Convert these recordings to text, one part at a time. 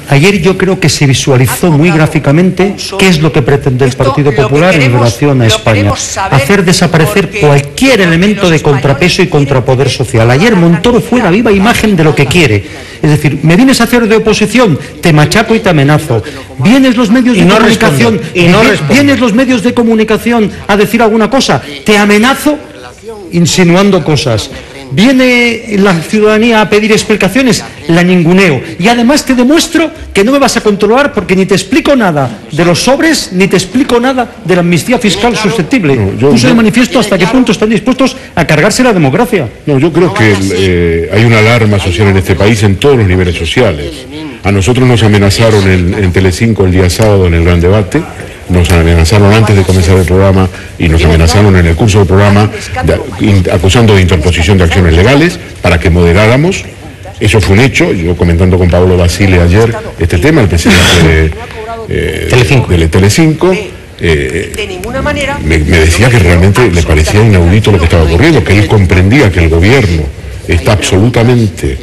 Ayer yo creo que se visualizó muy gráficamente qué es lo que pretende el Partido Popular en relación a España. Hacer desaparecer cualquier elemento de contrapeso y contrapoder social. Ayer Montoro fue la viva imagen de lo que quiere. Es decir, me vienes a hacer de oposición, te machaco y te amenazo. Vienes los medios de comunicación, vienes los medios de comunicación a decir alguna cosa, te amenazo insinuando cosas. Viene la ciudadanía a pedir explicaciones, la ninguneo. Y además te demuestro que no me vas a controlar porque ni te explico nada de los sobres, ni te explico nada de la amnistía fiscal susceptible. Puse de manifiesto hasta qué punto están dispuestos a cargarse la democracia. No, yo creo que hay una alarma social en este país en todos los niveles sociales. A nosotros nos amenazaron en Telecinco el día sábado en el gran debate. Nos amenazaron antes de comenzar el programa y nos amenazaron en el curso del programa acusando de interposición de acciones legales para que moderáramos. Eso fue un hecho. Yo comentando con Pablo Basile ayer este tema, el presidente de Telecinco, me decía que realmente le parecía inaudito lo que estaba ocurriendo, que él comprendía que el gobierno está absolutamente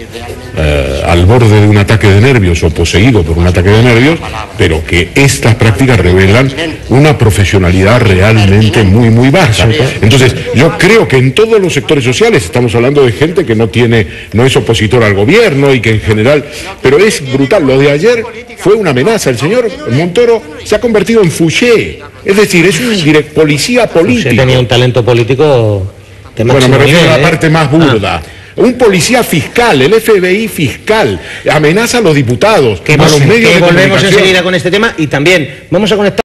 al borde de un ataque de nervios o poseído por un ataque de nervios, pero que estas prácticas revelan una profesionalidad realmente muy, muy baja. Entonces, yo creo que en todos los sectores sociales estamos hablando de gente que no es opositor al gobierno y que en general, pero es brutal. Lo de ayer fue una amenaza. El señor Montoro se ha convertido en Fouché, es decir, es un policía político. Fouché tenía un talento político de máximo Bueno, me refiero nivel, a la parte más burda. Un policía fiscal, el FBI fiscal, amenaza a los diputados, que a los medios de volvemos comunicación. enseguida con este tema y también vamos a conectar